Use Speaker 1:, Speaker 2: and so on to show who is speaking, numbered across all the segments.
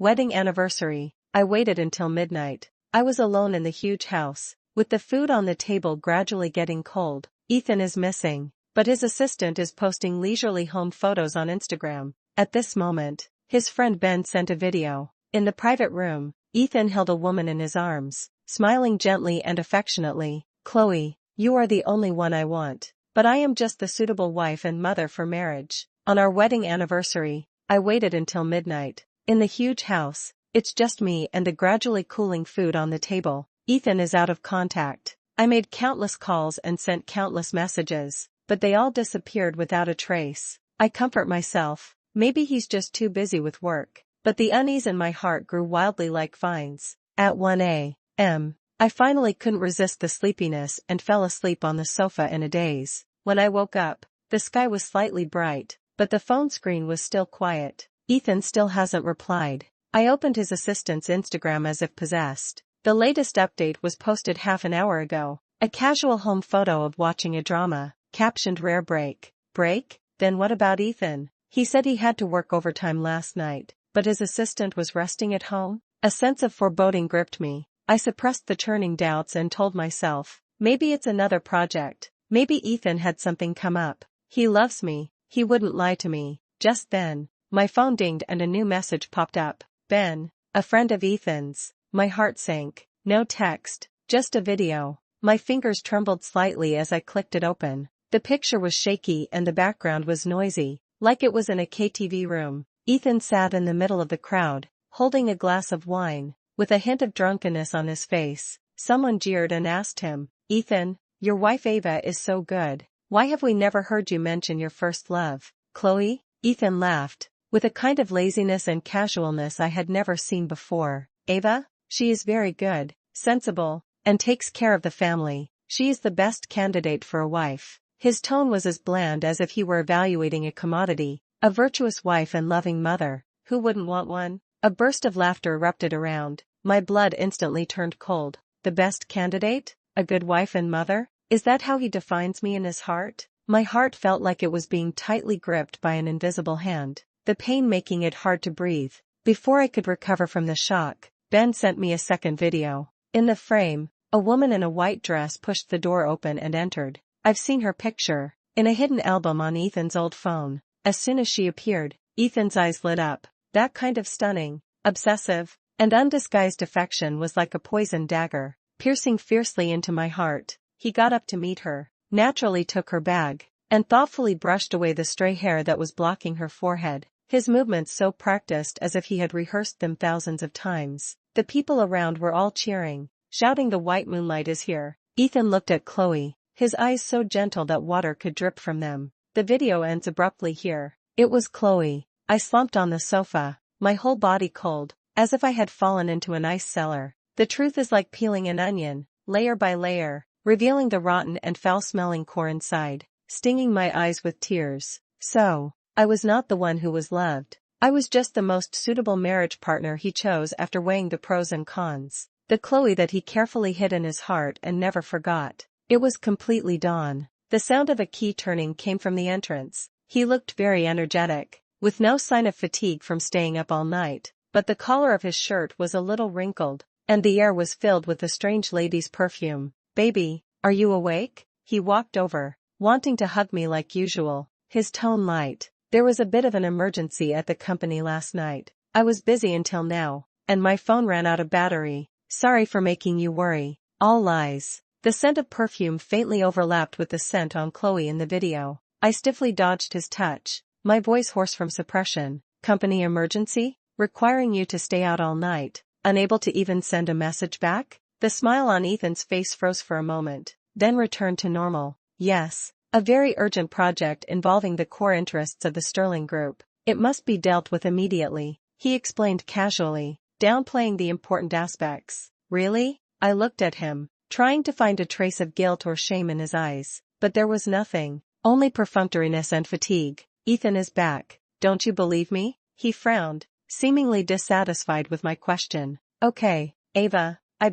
Speaker 1: Wedding anniversary. I waited until midnight. I was alone in the huge house, with the food on the table gradually getting cold. Ethan is missing, but his assistant is posting leisurely home photos on Instagram. At this moment, his friend Ben sent a video. In the private room, Ethan held a woman in his arms, smiling gently and affectionately. "Chloe, you are the only one I want, but I am just the suitable wife and mother for marriage. On our wedding anniversary, I waited until midnight. In the huge house, it's just me and the gradually cooling food on the table. Ethan is out of contact. I made countless calls and sent countless messages, but they all disappeared without a trace. I comfort myself, maybe he's just too busy with work, but the unease in my heart grew wildly like vines. At 1 a.m., I finally couldn't resist the sleepiness and fell asleep on the sofa in a daze. When I woke up, the sky was slightly bright, but the phone screen was still quiet. Ethan still hasn't replied. I opened his assistant's Instagram as if possessed. The latest update was posted half an hour ago. A casual home photo of watching a drama, captioned "Rare break." Break? Then what about Ethan? He said he had to work overtime last night, but his assistant was resting at home? A sense of foreboding gripped me. I suppressed the churning doubts and told myself, maybe it's another project. Maybe Ethan had something come up. He loves me. He wouldn't lie to me. Just then, my phone dinged and a new message popped up. Ben, a friend of Ethan's. My heart sank. No text, just a video. My fingers trembled slightly as I clicked it open. The picture was shaky and the background was noisy, like it was in a KTV room. Ethan sat in the middle of the crowd, holding a glass of wine, with a hint of drunkenness on his face. Someone jeered and asked him, "Ethan, your wife Ava is so good. Why have we never heard you mention your first love, Chloe?" Ethan laughed, with a kind of laziness and casualness I had never seen before. "Ava? She is very good, sensible, and takes care of the family. She is the best candidate for a wife." His tone was as bland as if he were evaluating a commodity. A virtuous wife and loving mother. Who wouldn't want one? A burst of laughter erupted around. My blood instantly turned cold. The best candidate? A good wife and mother? Is that how he defines me in his heart? My heart felt like it was being tightly gripped by an invisible hand, the pain making it hard to breathe. Before I could recover from the shock, Ben sent me a second video. In the frame, a woman in a white dress pushed the door open and entered. I've seen her picture, in a hidden album on Ethan's old phone. As soon as she appeared, Ethan's eyes lit up. That kind of stunning, obsessive, and undisguised affection was like a poisoned dagger, piercing fiercely into my heart. He got up to meet her, naturally took her bag, and thoughtfully brushed away the stray hair that was blocking her forehead. His movements so practiced as if he had rehearsed them thousands of times. The people around were all cheering, shouting, "The white moonlight is here." Ethan looked at Chloe, his eyes so gentle that water could drip from them. The video ends abruptly here. It was Chloe. I slumped on the sofa, my whole body cold, as if I had fallen into an ice cellar. The truth is like peeling an onion, layer by layer, revealing the rotten and foul-smelling core inside, stinging my eyes with tears. So, I was not the one who was loved. I was just the most suitable marriage partner he chose after weighing the pros and cons. The Chloe that he carefully hid in his heart and never forgot. It was completely dawn. The sound of a key turning came from the entrance. He looked very energetic, with no sign of fatigue from staying up all night, but the collar of his shirt was a little wrinkled, and the air was filled with a strange lady's perfume. "Baby, are you awake?" He walked over, wanting to hug me like usual, his tone light. "There was a bit of an emergency at the company last night. I was busy until now, and my phone ran out of battery. Sorry for making you worry." All lies. The scent of perfume faintly overlapped with the scent on Chloe in the video. I stiffly dodged his touch, my voice hoarse from suppression. "Company emergency? Requiring you to stay out all night, unable to even send a message back?" The smile on Ethan's face froze for a moment, then returned to normal. "Yes, a very urgent project involving the core interests of the Sterling Group. It must be dealt with immediately," he explained casually, downplaying the important aspects. "Really?" I looked at him, trying to find a trace of guilt or shame in his eyes, but there was nothing, only perfunctoriness and fatigue. "Ethan is back. Don't you believe me?" He frowned, seemingly dissatisfied with my question. "Okay, Ava, I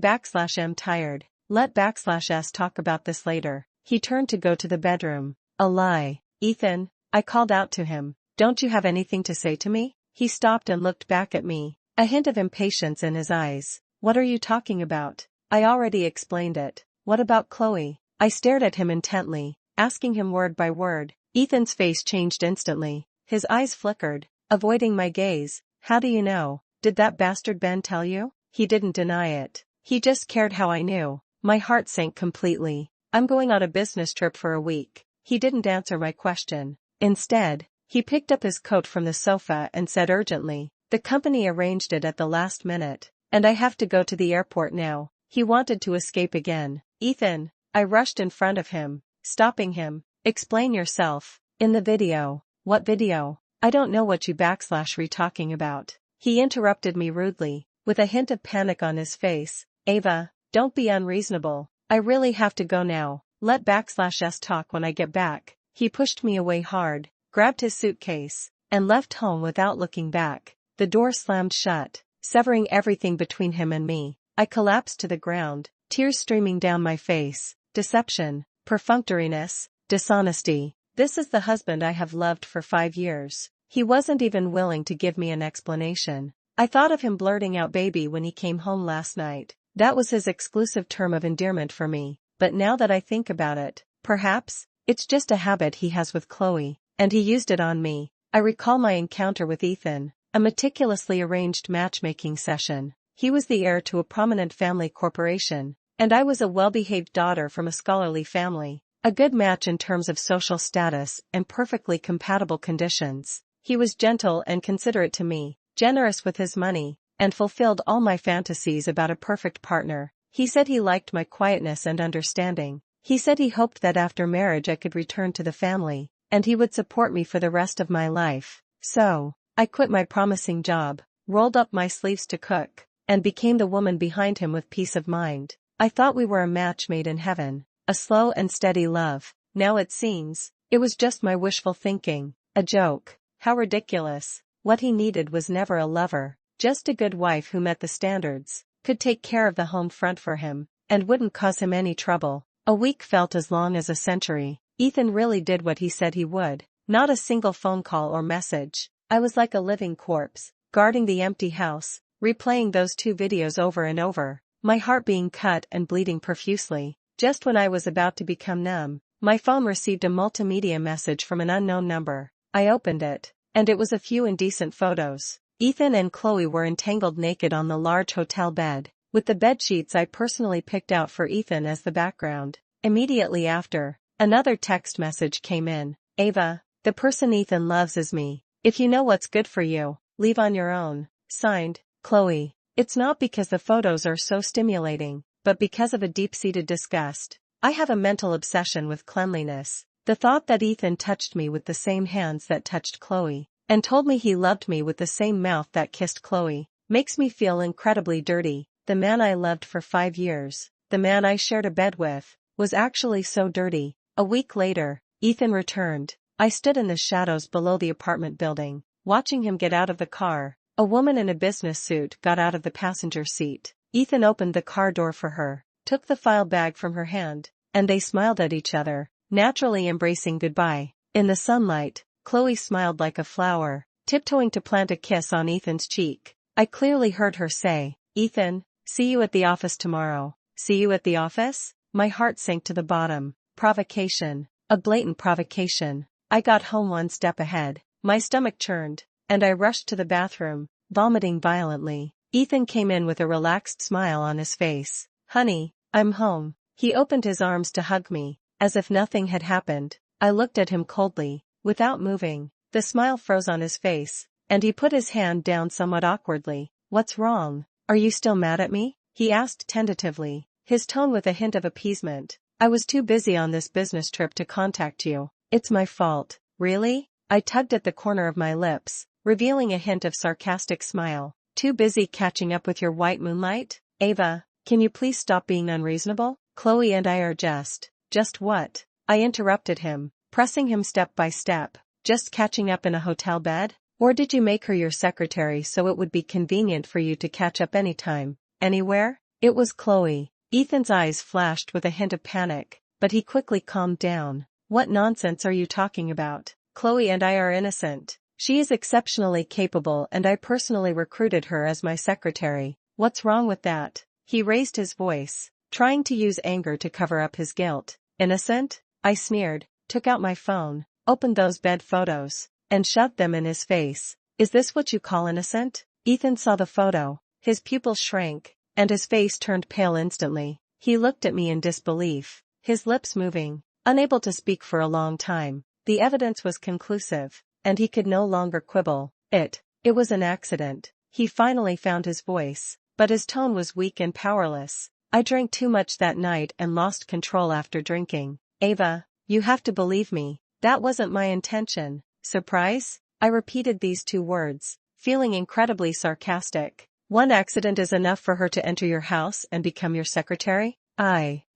Speaker 1: am tired. Let_s talk about this later." He turned to go to the bedroom. "A lie. Ethan," I called out to him. "Don't you have anything to say to me?" He stopped and looked back at me, a hint of impatience in his eyes. What are you talking about? I already explained it. What about Chloe? I stared at him intently, asking him word by word. Ethan's face changed instantly. His eyes flickered, avoiding my gaze. How do you know? Did that bastard Ben tell you? He didn't deny it. He just cared how I knew. My heart sank completely. I'm going on a business trip for a week. He didn't answer my question. Instead, he picked up his coat from the sofa and said urgently, "The company arranged it at the last minute, and I have to go to the airport now." He wanted to escape again. Ethan, I rushed in front of him, stopping him. Explain yourself. In the video. What video? I don't know what you /re talking about. He interrupted me rudely, with a hint of panic on his face. Ava, don't be unreasonable. I really have to go now. Let /s talk when I get back. He pushed me away hard, grabbed his suitcase, and left home without looking back. The door slammed shut, severing everything between him and me. I collapsed to the ground, tears streaming down my face. Deception, perfunctoriness, dishonesty. This is the husband I have loved for 5 years. He wasn't even willing to give me an explanation. I thought of him blurting out baby when he came home last night. That was his exclusive term of endearment for me. But now that I think about it, perhaps, it's just a habit he has with Chloe, and he used it on me. I recall my encounter with Ethan, a meticulously arranged matchmaking session. He was the heir to a prominent family corporation, and I was a well-behaved daughter from a scholarly family. A good match in terms of social status and perfectly compatible conditions. He was gentle and considerate to me, generous with his money, and fulfilled all my fantasies about a perfect partner. He said he liked my quietness and understanding. He said he hoped that after marriage I could return to the family, and he would support me for the rest of my life. So, I quit my promising job, rolled up my sleeves to cook, and became the woman behind him with peace of mind. I thought we were a match made in heaven, a slow and steady love. Now it seems, it was just my wishful thinking, a joke. How ridiculous. What he needed was never a lover, just a good wife who met the standards, could take care of the home front for him, and wouldn't cause him any trouble. A week felt as long as a century. Ethan really did what he said he would. Not a single phone call or message. I was like a living corpse, guarding the empty house, replaying those 2 videos over and over, my heart being cut and bleeding profusely. Just when I was about to become numb, my phone received a multimedia message from an unknown number. I opened it, and it was a few indecent photos. Ethan and Chloe were entangled naked on the large hotel bed, with the bedsheets I personally picked out for Ethan as the background. Immediately after, another text message came in. Ava, the person Ethan loves is me. If you know what's good for you, leave on your own. Signed, Chloe. It's not because the photos are so stimulating, but because of a deep-seated disgust. I have a mental obsession with cleanliness. The thought that Ethan touched me with the same hands that touched Chloe, and told me he loved me with the same mouth that kissed Chloe, makes me feel incredibly dirty. The man I loved for 5 years, the man I shared a bed with, was actually so dirty. A week later, Ethan returned. I stood in the shadows below the apartment building, watching him get out of the car. A woman in a business suit got out of the passenger seat. Ethan opened the car door for her, took the file bag from her hand, and they smiled at each other, naturally embracing goodbye. In the sunlight, Chloe smiled like a flower, tiptoeing to plant a kiss on Ethan's cheek. I clearly heard her say, "Ethan, see you at the office tomorrow." See you at the office? My heart sank to the bottom. Provocation. A blatant provocation. I got home one step ahead. My stomach churned, and I rushed to the bathroom, vomiting violently. Ethan came in with a relaxed smile on his face. "Honey, I'm home." He opened his arms to hug me, as if nothing had happened. I looked at him coldly, without moving. The smile froze on his face, and he put his hand down somewhat awkwardly. "What's wrong? Are you still mad at me?" he asked tentatively, his tone with a hint of appeasement. "I was too busy on this business trip to contact you." "It's my fault." "Really?" I tugged at the corner of my lips, revealing a hint of sarcastic smile. "Too busy catching up with your white moonlight?" "Ava, can you please stop being unreasonable? Chloe and I are just what?" I interrupted him, pressing him step by step. "Just catching up in a hotel bed? Or did you make her your secretary so it would be convenient for you to catch up anytime, anywhere?" It was Chloe. Ethan's eyes flashed with a hint of panic, but he quickly calmed down. "What nonsense are you talking about? Chloe and I are innocent. She is exceptionally capable and I personally recruited her as my secretary. What's wrong with that? He raised his voice, trying to use anger to cover up his guilt. Innocent? I sneered, took out my phone, opened those bed photos, and shoved them in his face. Is this what you call innocent? Ethan saw the photo, his pupils shrank, and his face turned pale instantly. He looked at me in disbelief, his lips moving, unable to speak for a long time. The evidence was conclusive, and he could no longer quibble. It was an accident. He finally found his voice, but his tone was weak and powerless. I drank too much that night and lost control after drinking. Ava, you have to believe me, that wasn't my intention. Surprise? I repeated these 2 words, feeling incredibly sarcastic. One accident is enough for her to enter your house and become your secretary?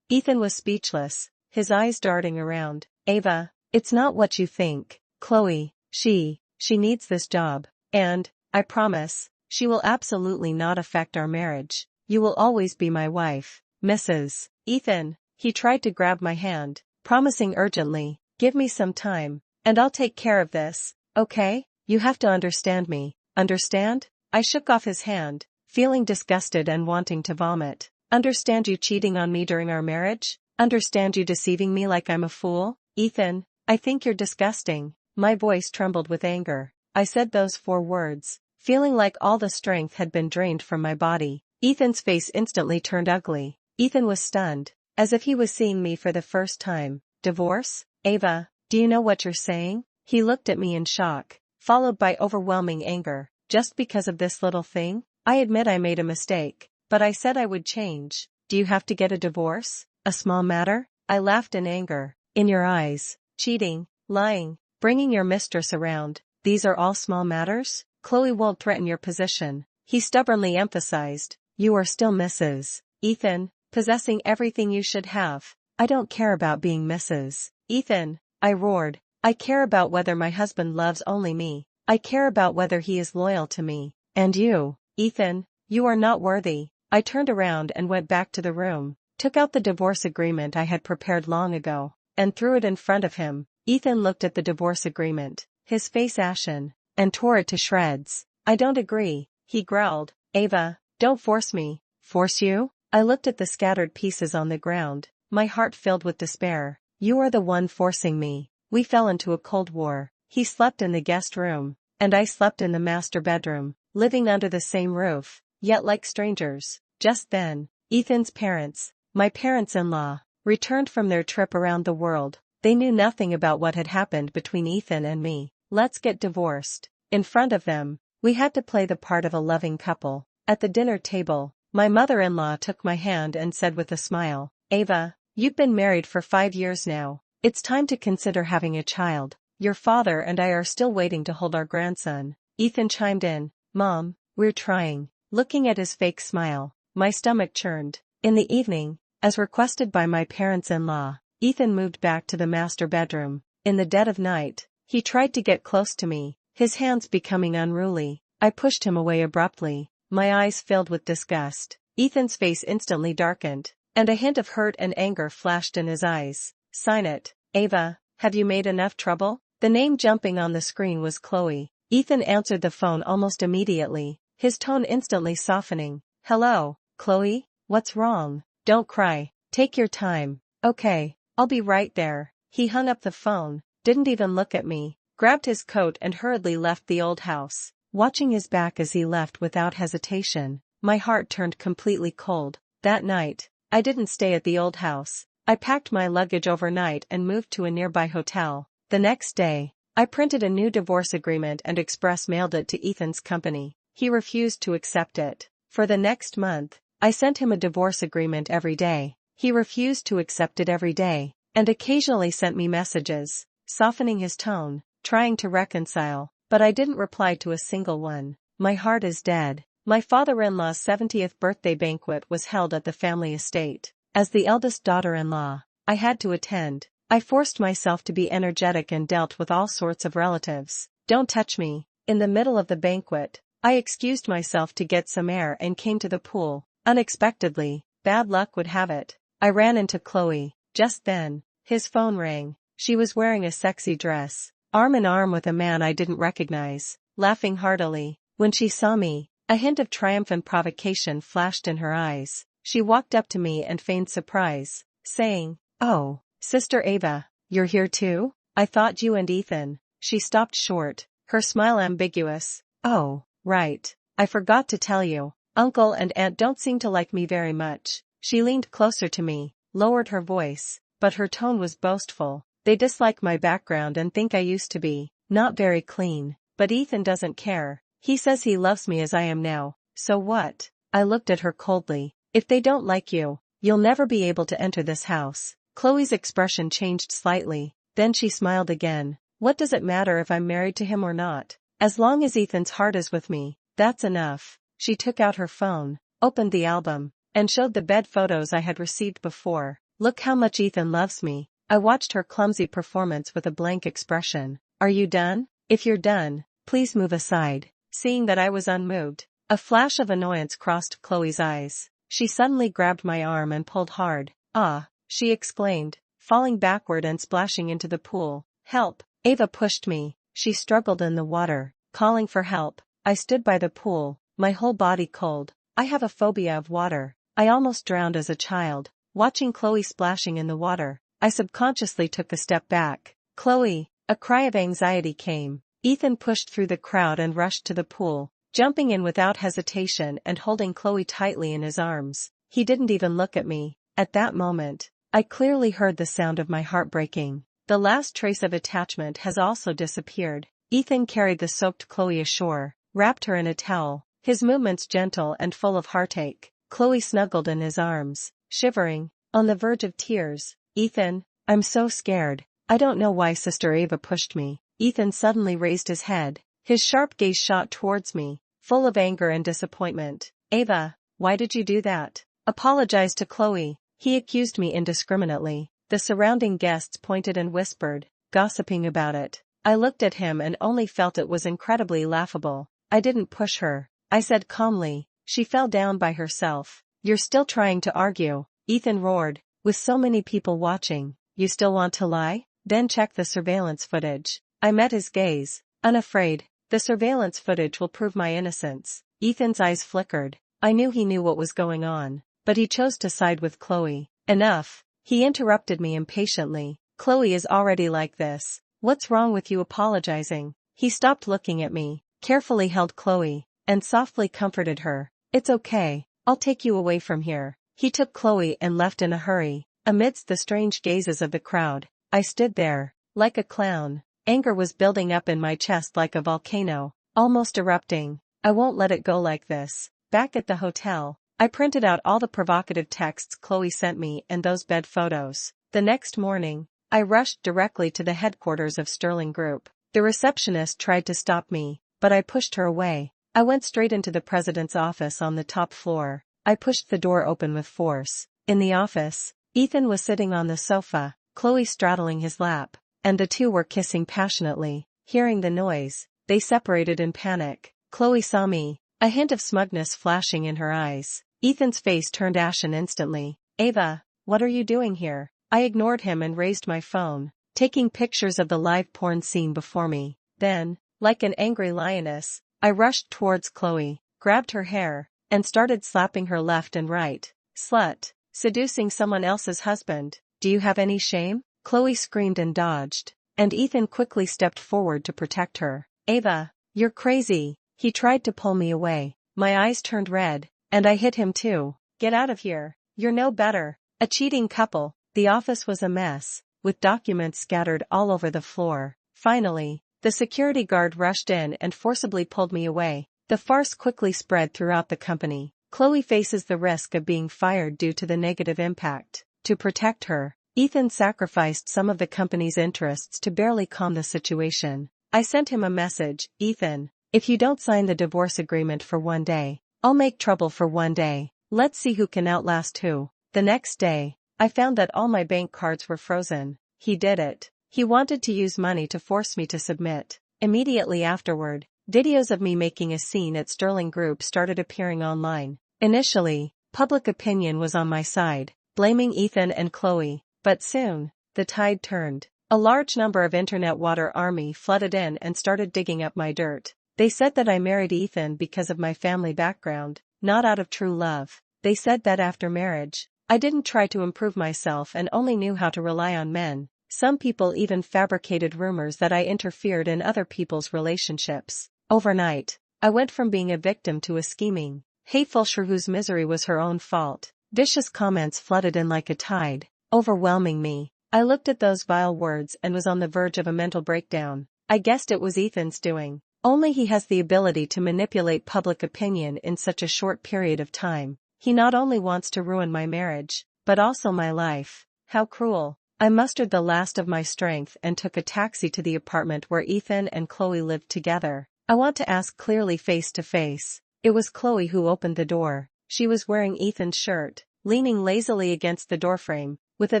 Speaker 1: Ethan was speechless, his eyes darting around. Ava, it's not what you think. Chloe, she needs this job. And, I promise, she will absolutely not affect our marriage. You will always be my wife, Mrs. Ethan. He tried to grab my hand, promising urgently, give me some time, and I'll take care of this, okay? You have to understand me. Understand? I shook off his hand, feeling disgusted and wanting to vomit. Understand you cheating on me during our marriage? Understand you deceiving me like I'm a fool? Ethan, I think you're disgusting. My voice trembled with anger. I said those 4 words, feeling like all the strength had been drained from my body. Ethan's face instantly turned ugly. Ethan was stunned, as if he was seeing me for the first time. Divorce? Ava, do you know what you're saying? He looked at me in shock, followed by overwhelming anger. Just because of this little thing? I admit I made a mistake, but I said I would change. Do you have to get a divorce? A small matter? I laughed in anger. In your eyes, cheating, lying, bringing your mistress around, these are all small matters? Chloe won't threaten your position. He stubbornly emphasized. You are still Mrs. Ethan, possessing everything you should have. I don't care about being Mrs. Ethan, I roared. I care about whether my husband loves only me. I care about whether he is loyal to me. And you, Ethan, you are not worthy. I turned around and went back to the room, took out the divorce agreement I had prepared long ago, and threw it in front of him. Ethan looked at the divorce agreement, his face ashen, and tore it to shreds. I don't agree, he growled. Ava, don't force me. Force you? I looked at the scattered pieces on the ground, my heart filled with despair. You are the one forcing me. We fell into a cold war. He slept in the guest room, and I slept in the master bedroom, living under the same roof, yet like strangers. Just then, Ethan's parents, my parents-in-law, returned from their trip around the world. They knew nothing about what had happened between Ethan and me. Let's get divorced. In front of them, we had to play the part of a loving couple. At the dinner table, my mother-in-law took my hand and said with a smile, Ava, you've been married for 5 years now. It's time to consider having a child. Your father and I are still waiting to hold our grandson. Ethan chimed in, Mom, we're trying. Looking at his fake smile, my stomach churned. In the evening, as requested by my parents-in-law, Ethan moved back to the master bedroom. In the dead of night, he tried to get close to me, his hands becoming unruly. I pushed him away abruptly, my eyes filled with disgust. Ethan's face instantly darkened, and a hint of hurt and anger flashed in his eyes. Sign it, Ava. Have you made enough trouble? The name jumping on the screen was Chloe. Ethan answered the phone almost immediately, his tone instantly softening. Hello, Chloe? What's wrong? Don't cry. Take your time. Okay, I'll be right there. He hung up the phone, didn't even look at me, grabbed his coat and hurriedly left the old house. Watching his back as he left without hesitation, my heart turned completely cold. That night, I didn't stay at the old house. I packed my luggage overnight and moved to a nearby hotel. The next day, I printed a new divorce agreement and express mailed it to Ethan's company. He refused to accept it. For the next month, I sent him a divorce agreement every day. He refused to accept it every day, and occasionally sent me messages, softening his tone, trying to reconcile, but I didn't reply to a single one. My heart is dead. My father-in-law's 70th birthday banquet was held at the family estate. As the eldest daughter-in-law, I had to attend. I forced myself to be energetic and dealt with all sorts of relatives. Don't touch me. In the middle of the banquet, I excused myself to get some air and came to the pool. Unexpectedly, bad luck would have it, I ran into Chloe. Just then, his phone rang. She was wearing a sexy dress, arm in arm with a man I didn't recognize, laughing heartily. When she saw me, a hint of triumphant provocation flashed in her eyes. She walked up to me and feigned surprise, saying, "Oh, Sister Ava, you're here too? I thought you and Ethan." She stopped short, her smile ambiguous. "Oh, right. I forgot to tell you. Uncle and Aunt don't seem to like me very much." She leaned closer to me, lowered her voice, but her tone was boastful. "They dislike my background and think I used to be not very clean, but Ethan doesn't care. He says he loves me as I am now, so what?" I looked at her coldly. "If they don't like you, you'll never be able to enter this house." Chloe's expression changed slightly, then she smiled again. "What does it matter if I'm married to him or not? As long as Ethan's heart is with me, that's enough." She took out her phone, opened the album, and showed the bed photos I had received before. "Look how much Ethan loves me." I watched her clumsy performance with a blank expression. "Are you done? If you're done, please move aside." Seeing that I was unmoved, a flash of annoyance crossed Chloe's eyes. She suddenly grabbed my arm and pulled hard. "Ah," she exclaimed, falling backward and splashing into the pool. "Help!" Ava pushed me. She struggled in the water, calling for help. I stood by the pool, my whole body cold. I have a phobia of water. I almost drowned as a child. Watching Chloe splashing in the water, I subconsciously took a step back. "Chloe!" A cry of anxiety came. Ethan pushed through the crowd and rushed to the pool, jumping in without hesitation and holding Chloe tightly in his arms. He didn't even look at me. At that moment, I clearly heard the sound of my heart breaking. The last trace of attachment has also disappeared. Ethan carried the soaked Chloe ashore, wrapped her in a towel, his movements gentle and full of heartache. Chloe snuggled in his arms, shivering, on the verge of tears. "Ethan, I'm so scared. I don't know why Sister Ava pushed me." Ethan suddenly raised his head, his sharp gaze shot towards me, full of anger and disappointment. "Ava, why did you do that?" "Apologize to Chloe." He accused me indiscriminately. The surrounding guests pointed and whispered, gossiping about it. I looked at him and only felt it was incredibly laughable. "I didn't push her," I said calmly. "She fell down by herself." "You're still trying to argue," Ethan roared, "with so many people watching. You still want to lie? Then check the surveillance footage." I met his gaze, unafraid. "The surveillance footage will prove my innocence." Ethan's eyes flickered. I knew he knew what was going on, but he chose to side with Chloe. "Enough," he interrupted me impatiently. "Chloe is already like this. What's wrong with you apologizing?" He stopped looking at me, carefully held Chloe, and softly comforted her. "It's okay. I'll take you away from here." He took Chloe and left in a hurry. Amidst the strange gazes of the crowd, I stood there, like a clown. Anger was building up in my chest like a volcano, almost erupting. "I won't let it go like this." Back at the hotel, I printed out all the provocative texts Chloe sent me and those bed photos. The next morning, I rushed directly to the headquarters of Sterling Group. The receptionist tried to stop me, but I pushed her away. I went straight into the president's office on the top floor. I pushed the door open with force. In the office, Ethan was sitting on the sofa, Chloe straddling his lap, and the two were kissing passionately. Hearing the noise, they separated in panic. Chloe saw me, a hint of smugness flashing in her eyes. Ethan's face turned ashen instantly. "Ava, what are you doing here?" I ignored him and raised my phone, taking pictures of the live porn scene before me. Then, like an angry lioness, I rushed towards Chloe, grabbed her hair, and started slapping her left and right. "Slut, seducing someone else's husband. Do you have any shame?" Chloe screamed and dodged, and Ethan quickly stepped forward to protect her. "Ava, you're crazy." He tried to pull me away. My eyes turned red, and I hit him too. "Get out of here. You're no better. A cheating couple." The office was a mess, with documents scattered all over the floor. Finally, the security guard rushed in and forcibly pulled me away. The farce quickly spread throughout the company. "Chloe faces the risk of being fired due to the negative impact." To protect her, Ethan sacrificed some of the company's interests to barely calm the situation. I sent him a message. "Ethan, if you don't sign the divorce agreement for one day, I'll make trouble for one day. Let's see who can outlast who." The next day, I found that all my bank cards were frozen. He did it. He wanted to use money to force me to submit. Immediately afterward, videos of me making a scene at Sterling Group started appearing online. Initially, public opinion was on my side, blaming Ethan and Chloe, but soon, the tide turned. A large number of internet water army flooded in and started digging up my dirt. They said that I married Ethan because of my family background, not out of true love. They said that after marriage, I didn't try to improve myself and only knew how to rely on men. Some people even fabricated rumors that I interfered in other people's relationships. Overnight, I went from being a victim to a scheming, hateful shrew whose misery was her own fault. Vicious comments flooded in like a tide, overwhelming me. I looked at those vile words and was on the verge of a mental breakdown. I guessed it was Ethan's doing. Only he has the ability to manipulate public opinion in such a short period of time. He not only wants to ruin my marriage, but also my life. How cruel. I mustered the last of my strength and took a taxi to the apartment where Ethan and Chloe lived together. I want to ask clearly face to face. It was Chloe who opened the door. She was wearing Ethan's shirt, leaning lazily against the doorframe, with a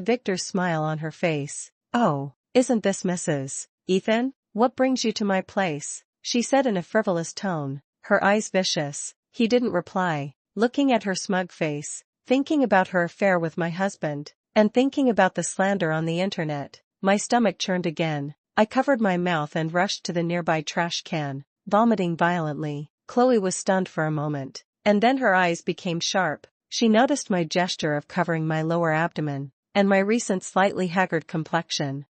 Speaker 1: victor's smile on her face. "Oh, isn't this Mrs. Ethan? What brings you to my place?" she said in a frivolous tone, her eyes vicious. He didn't reply, looking at her smug face, thinking about her affair with my husband, and thinking about the slander on the internet. My stomach churned again. I covered my mouth and rushed to the nearby trash can, vomiting violently. Chloe was stunned for a moment, and then her eyes became sharp. She noticed my gesture of covering my lower abdomen, and my recent slightly haggard complexion.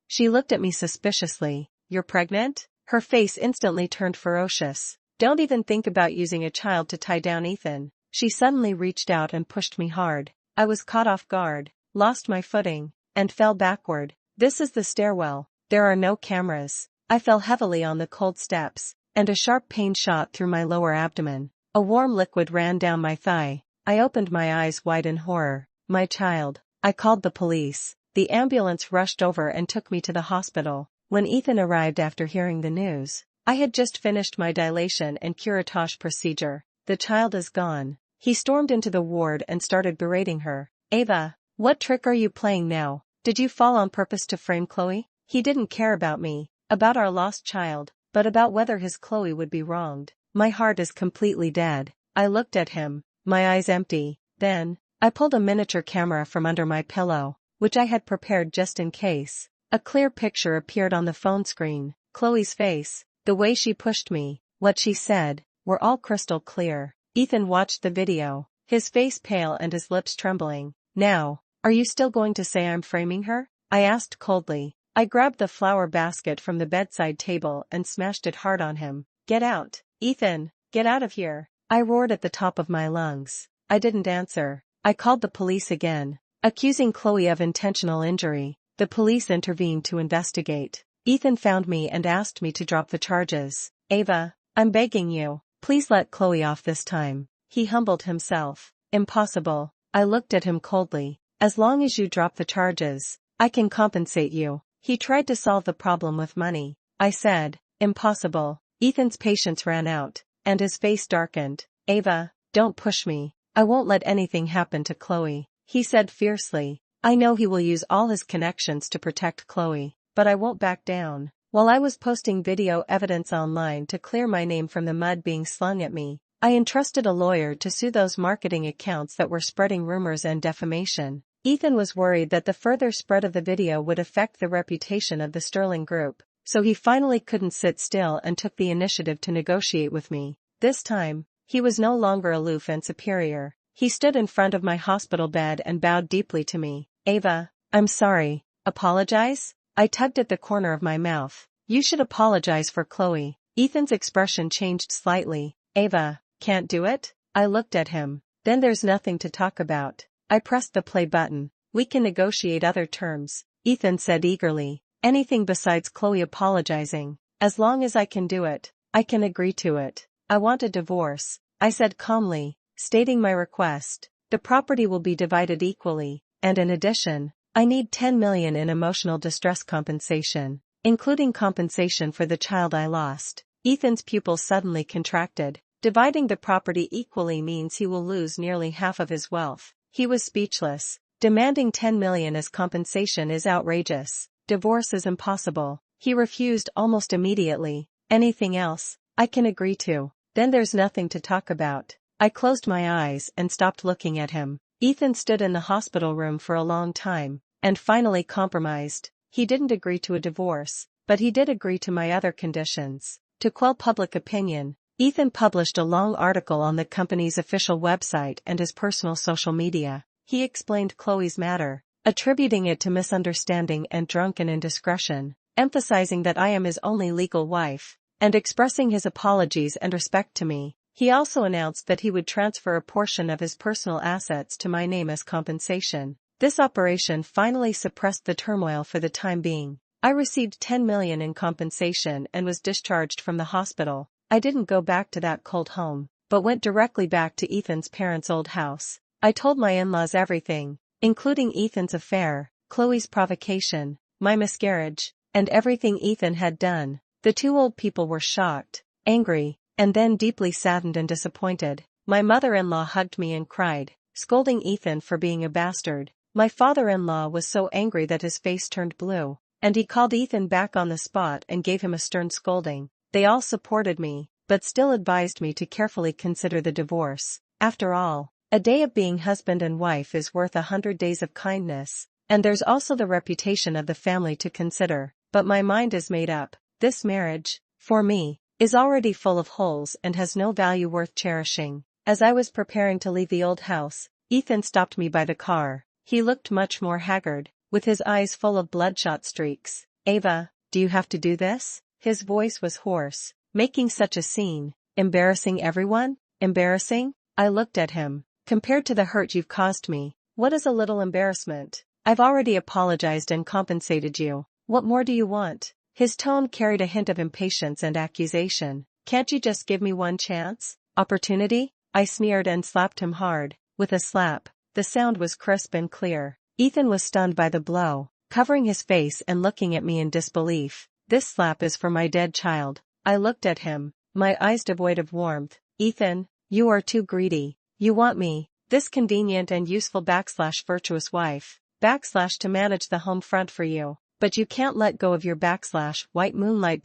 Speaker 1: She looked at me suspiciously. "You're pregnant?" Her face instantly turned ferocious. "Don't even think about using a child to tie down Ethan." She suddenly reached out and pushed me hard. I was caught off guard, lost my footing, and fell backward. This is the stairwell. There are no cameras. I fell heavily on the cold steps, and a sharp pain shot through my lower abdomen. A warm liquid ran down my thigh. I opened my eyes wide in horror. My child. I called the police. The ambulance rushed over and took me to the hospital. When Ethan arrived after hearing the news, I had just finished my dilation and curettage procedure. "The child is gone." He stormed into the ward and started berating her. "Ava, what trick are you playing now? Did you fall on purpose to frame Chloe?" He didn't care about me, about our lost child, but about whether his Chloe would be wronged. My heart is completely dead. I looked at him, my eyes empty. Then, I pulled a miniature camera from under my pillow, which I had prepared just in case. A clear picture appeared on the phone screen. Chloe's face, the way she pushed me, what she said, were all crystal clear. Ethan watched the video, his face pale and his lips trembling. "Now, are you still going to say I'm framing her?" I asked coldly. I grabbed the flower basket from the bedside table and smashed it hard on him. "Get out, Ethan, get out of here!" I roared at the top of my lungs. I didn't answer. I called the police again, accusing Chloe of intentional injury. The police intervened to investigate. Ethan found me and asked me to drop the charges. "Ava, I'm begging you, please let Chloe off this time." He humbled himself. "Impossible." I looked at him coldly. "As long as you drop the charges, I can compensate you." He tried to solve the problem with money. I said, "Impossible." Ethan's patience ran out, and his face darkened. "Ava, don't push me. I won't let anything happen to Chloe," he said fiercely. "I know he will use all his connections to protect Chloe, but I won't back down." While I was posting video evidence online to clear my name from the mud being slung at me, I entrusted a lawyer to sue those marketing accounts that were spreading rumors and defamation. Ethan was worried that the further spread of the video would affect the reputation of the Sterling Group, so he finally couldn't sit still and took the initiative to negotiate with me. This time, he was no longer aloof and superior. He stood in front of my hospital bed and bowed deeply to me. "Ava, I'm sorry." "Apologize?" I tugged at the corner of my mouth. "You should apologize for Chloe." Ethan's expression changed slightly. "Ava, can't do it?" I looked at him. "Then there's nothing to talk about." I pressed the play button. "We can negotiate other terms," Ethan said eagerly. "Anything besides Chloe apologizing. As long as I can do it, I can agree to it." "I want a divorce," I said calmly, stating my request. "The property will be divided equally, and in addition, I need 10 million in emotional distress compensation, including compensation for the child I lost." Ethan's pupils suddenly contracted. Dividing the property equally means he will lose nearly half of his wealth. He was speechless. Demanding 10 million as compensation is outrageous. Divorce is impossible. He refused almost immediately. "Anything else, I can agree to." "Then there's nothing to talk about." I closed my eyes and stopped looking at him. Ethan stood in the hospital room for a long time, and finally compromised. He didn't agree to a divorce, but he did agree to my other conditions. To quell public opinion, Ethan published a long article on the company's official website and his personal social media. He explained Chloe's matter, attributing it to misunderstanding and drunken indiscretion, emphasizing that I am his only legal wife, and expressing his apologies and respect to me. He also announced that he would transfer a portion of his personal assets to my name as compensation. This operation finally suppressed the turmoil for the time being. I received $10 million in compensation and was discharged from the hospital. I didn't go back to that cold home, but went directly back to Ethan's parents' old house. I told my in-laws everything, including Ethan's affair, Chloe's provocation, my miscarriage, and everything Ethan had done. The two old people were shocked, angry, and then deeply saddened and disappointed. My mother-in-law hugged me and cried, scolding Ethan for being a bastard. My father-in-law was so angry that his face turned blue, and he called Ethan back on the spot and gave him a stern scolding. They all supported me, but still advised me to carefully consider the divorce. After all, a day of being husband and wife is worth 100 days of kindness, and there's also the reputation of the family to consider. But my mind is made up. This marriage, for me, is already full of holes and has no value worth cherishing. As I was preparing to leave the old house, Ethan stopped me by the car. He looked much more haggard, with his eyes full of bloodshot streaks. Ava, do you have to do this? His voice was hoarse. Making such a scene, embarrassing everyone? Embarrassing? I looked at him. Compared to the hurt you've caused me, what is a little embarrassment? I've already apologized and compensated you. What more do you want? His tone carried a hint of impatience and accusation. Can't you just give me one chance? Opportunity? I sneered and slapped him hard. With a slap, the sound was crisp and clear. Ethan was stunned by the blow, covering his face and looking at me in disbelief. This slap is for my dead child. I looked at him, my eyes devoid of warmth. Ethan, you are too greedy. You want me, this convenient and useful /virtuous wife, to manage the home front for you, but you can't let go of your /white moonlight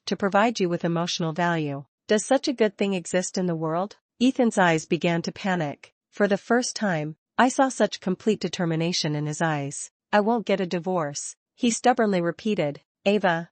Speaker 1: to provide you with emotional value. Does such a good thing exist in the world? Ethan's eyes began to panic. For the first time, I saw such complete determination in his eyes. I won't get a divorce, he stubbornly repeated. Ava,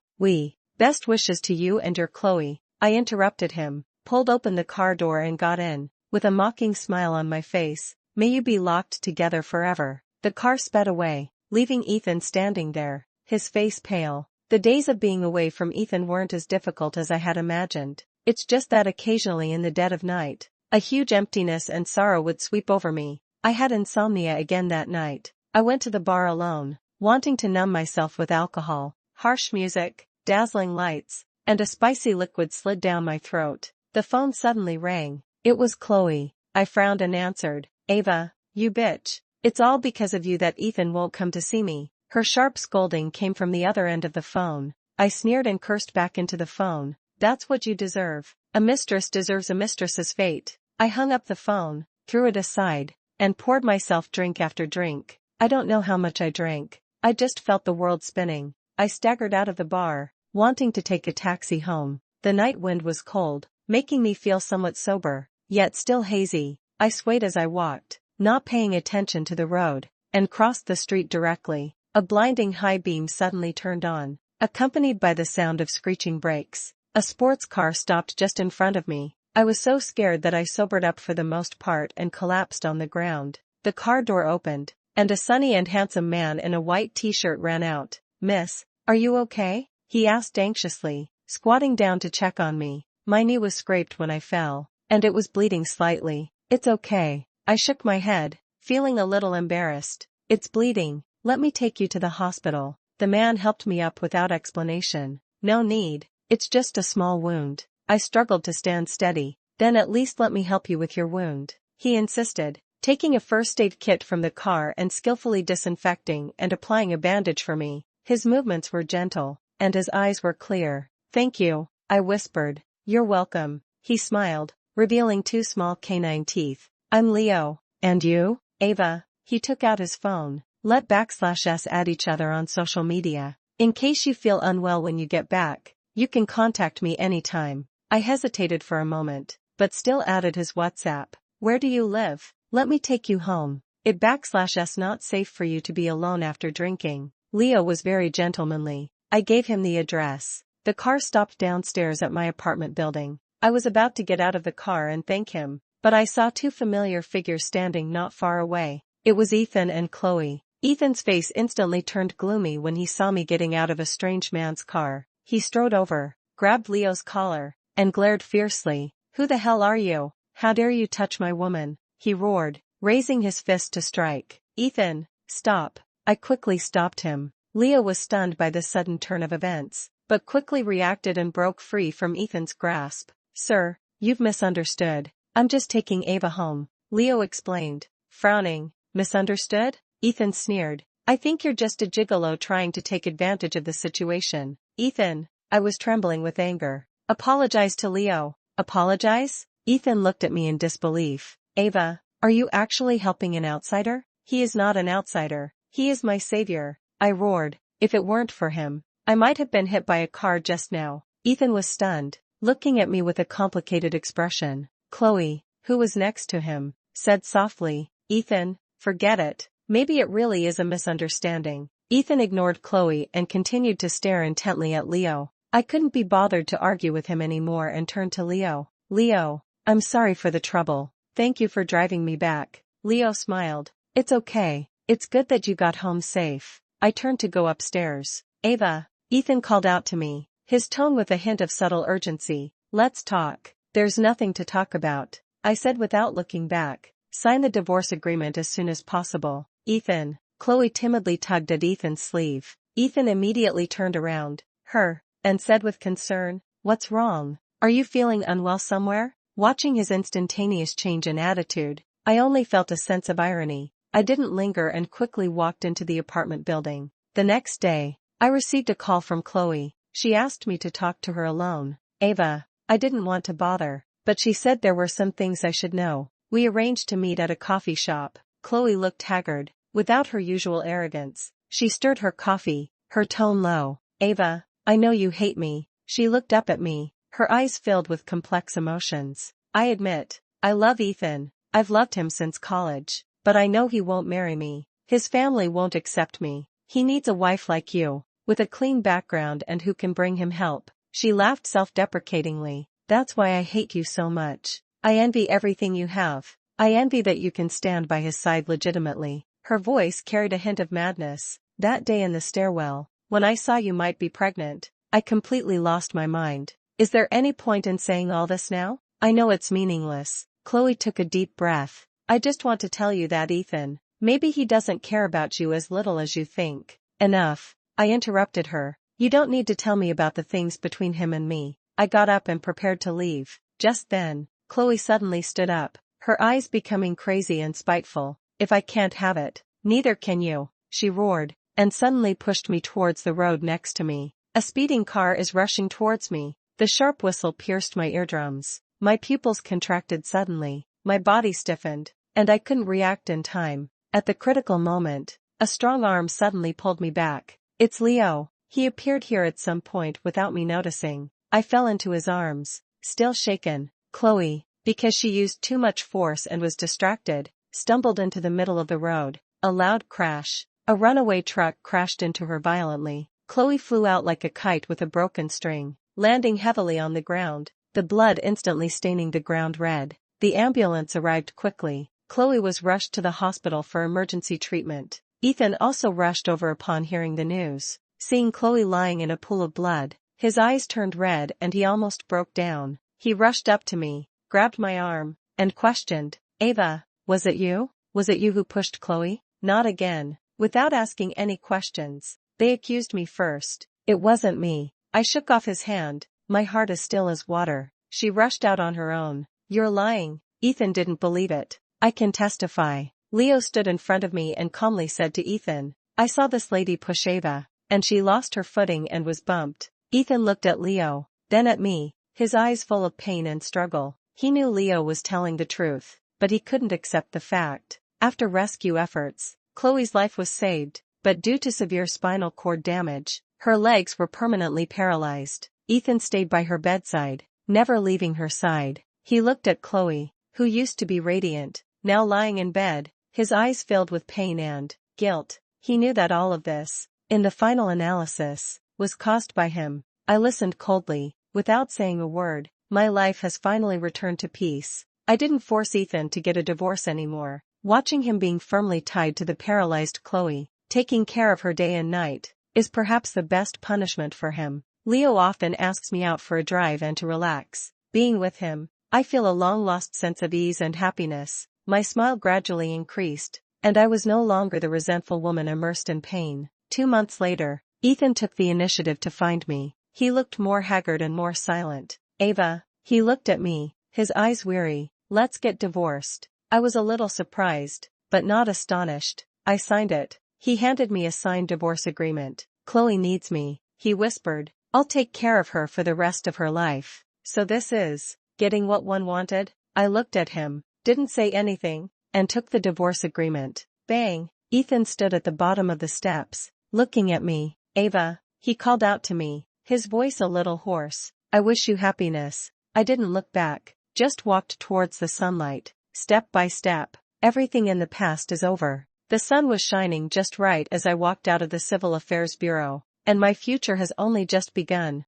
Speaker 1: best wishes to you and your Chloe. I interrupted him, pulled open the car door and got in, with a mocking smile on my face. May you be locked together forever. The car sped away, leaving Ethan standing there, his face pale. The days of being away from Ethan weren't as difficult as I had imagined. It's just that occasionally in the dead of night, a huge emptiness and sorrow would sweep over me. I had insomnia again that night. I went to the bar alone, wanting to numb myself with alcohol. Harsh music, dazzling lights, and a spicy liquid slid down my throat. The phone suddenly rang. It was Chloe. I frowned and answered. Ava, you bitch. It's all because of you that Ethan won't come to see me. Her sharp scolding came from the other end of the phone. I sneered and cursed back into the phone. That's what you deserve. A mistress deserves a mistress's fate. I hung up the phone, threw it aside, and poured myself drink after drink. I don't know how much I drank. I just felt the world spinning. I staggered out of the bar, wanting to take a taxi home. The night wind was cold, making me feel somewhat sober, yet still hazy. I swayed as I walked, not paying attention to the road, and crossed the street directly. A blinding high beam suddenly turned on, accompanied by the sound of screeching brakes. A sports car stopped just in front of me. I was so scared that I sobered up for the most part and collapsed on the ground. The car door opened, and a sunny and handsome man in a white t-shirt ran out. Miss, are you okay? He asked anxiously, squatting down to check on me. My knee was scraped when I fell, and it was bleeding slightly. It's okay. I shook my head, feeling a little embarrassed. It's bleeding. Let me take you to the hospital. The man helped me up without explanation. No need. It's just a small wound. I struggled to stand steady. Then at least let me help you with your wound, he insisted, taking a first aid kit from the car and skillfully disinfecting and applying a bandage for me. His movements were gentle, and his eyes were clear. Thank you, I whispered. You're welcome, he smiled, revealing 2 small canine teeth. I'm Leo. And you? Ava. He took out his phone. Let /s add each other on social media. In case you feel unwell when you get back, you can contact me anytime. I hesitated for a moment, but still added his WhatsApp. Where do you live? Let me take you home. It /s not safe for you to be alone after drinking. Leo was very gentlemanly. I gave him the address. The car stopped downstairs at my apartment building. I was about to get out of the car and thank him, but I saw two familiar figures standing not far away. It was Ethan and Chloe. Ethan's face instantly turned gloomy when he saw me getting out of a strange man's car. He strode over, grabbed Leo's collar, and glared fiercely. "Who the hell are you? How dare you touch my woman?" he roared, raising his fist to strike. "Ethan, stop." I quickly stopped him. Leo was stunned by this sudden turn of events, but quickly reacted and broke free from Ethan's grasp. "Sir, you've misunderstood. I'm just taking Ava home," Leo explained, frowning. "Misunderstood?" Ethan sneered. "I think you're just a gigolo trying to take advantage of the situation." "Ethan," I was trembling with anger. "Apologize to Leo." "Apologize?" Ethan looked at me in disbelief. "Ava, are you actually helping an outsider?" "He is not an outsider. He is my savior," I roared. "If it weren't for him, I might have been hit by a car just now." Ethan was stunned, looking at me with a complicated expression. Chloe, who was next to him, said softly, "Ethan, forget it. Maybe it really is a misunderstanding." Ethan ignored Chloe and continued to stare intently at Leo. I couldn't be bothered to argue with him anymore and turned to Leo. "Leo, I'm sorry for the trouble. Thank you for driving me back." Leo smiled. "It's okay. It's good that you got home safe." I turned to go upstairs. "Ava," Ethan called out to me, his tone with a hint of subtle urgency. "Let's talk." "There's nothing to talk about," I said without looking back. "Sign the divorce agreement as soon as possible." "Ethan." Chloe timidly tugged at Ethan's sleeve. Ethan immediately turned around, her, and said with concern, "What's wrong? Are you feeling unwell somewhere?" Watching his instantaneous change in attitude, I only felt a sense of irony. I didn't linger and quickly walked into the apartment building. The next day, I received a call from Chloe. She asked me to talk to her alone. "Ava." I didn't want to bother, but she said there were some things I should know. We arranged to meet at a coffee shop. Chloe looked haggard. Without her usual arrogance, she stirred her coffee, her tone low. "Ava, I know you hate me." She looked up at me, her eyes filled with complex emotions. "I admit, I love Ethan. I've loved him since college, but I know he won't marry me. His family won't accept me. He needs a wife like you, with a clean background and who can bring him help." She laughed self-deprecatingly. "That's why I hate you so much. I envy everything you have. I envy that you can stand by his side legitimately." Her voice carried a hint of madness. "That day in the stairwell, when I saw you might be pregnant, I completely lost my mind. Is there any point in saying all this now? I know it's meaningless." Chloe took a deep breath. "I just want to tell you that Ethan, maybe he doesn't care about you as little as you think." "Enough," I interrupted her. "You don't need to tell me about the things between him and me." I got up and prepared to leave. Just then, Chloe suddenly stood up, her eyes becoming crazy and spiteful. "If I can't have it, neither can you," she roared, and suddenly pushed me towards the road next to me. A speeding car is rushing towards me. The sharp whistle pierced my eardrums. My pupils contracted suddenly, my body stiffened, and I couldn't react in time. At the critical moment, a strong arm suddenly pulled me back. "It's Leo." He appeared here at some point without me noticing. I fell into his arms, still shaken. Chloe, because she used too much force and was distracted, stumbled into the middle of the road. A loud crash. A runaway truck crashed into her violently. Chloe flew out like a kite with a broken string, landing heavily on the ground, the blood instantly staining the ground red. The ambulance arrived quickly. Chloe was rushed to the hospital for emergency treatment. Ethan also rushed over upon hearing the news. Seeing Chloe lying in a pool of blood, his eyes turned red and he almost broke down. He rushed up to me, grabbed my arm, and questioned, "Ava, was it you? Was it you who pushed Chloe?" "Not again." Without asking any questions, they accused me first. "It wasn't me." I shook off his hand, my heart as still as water. "She rushed out on her own." "You're lying." Ethan didn't believe it. "I can testify." Leo stood in front of me and calmly said to Ethan, "I saw this lady push Ava, and she lost her footing and was bumped." Ethan looked at Leo, then at me, his eyes full of pain and struggle. He knew Leo was telling the truth, but he couldn't accept the fact. After rescue efforts, Chloe's life was saved, but due to severe spinal cord damage, her legs were permanently paralyzed. Ethan stayed by her bedside, never leaving her side. He looked at Chloe, who used to be radiant, now lying in bed, his eyes filled with pain and guilt. He knew that all of this, in the final analysis, was caused by him. I listened coldly, without saying a word. My life has finally returned to peace. I didn't force Ethan to get a divorce anymore. Watching him being firmly tied to the paralyzed Chloe, taking care of her day and night, is perhaps the best punishment for him. Leo often asks me out for a drive and to relax. Being with him, I feel a long-lost sense of ease and happiness. My smile gradually increased, and I was no longer the resentful woman immersed in pain. 2 months later, Ethan took the initiative to find me. He looked more haggard and more silent. Ava, he looked at me, his eyes weary. Let's get divorced. I was a little surprised, but not astonished. I signed it. He handed me a signed divorce agreement. Chloe needs me, he whispered. I'll take care of her for the rest of her life. So this is getting what one wanted? I looked at him, didn't say anything, and took the divorce agreement. Bang! Ethan stood at the bottom of the steps, looking at me. Ava, he called out to me, his voice a little hoarse. I wish you happiness. I didn't look back, just walked towards the sunlight, step by step. Everything in the past is over. The sun was shining just right as I walked out of the Civil Affairs Bureau, and my future has only just begun.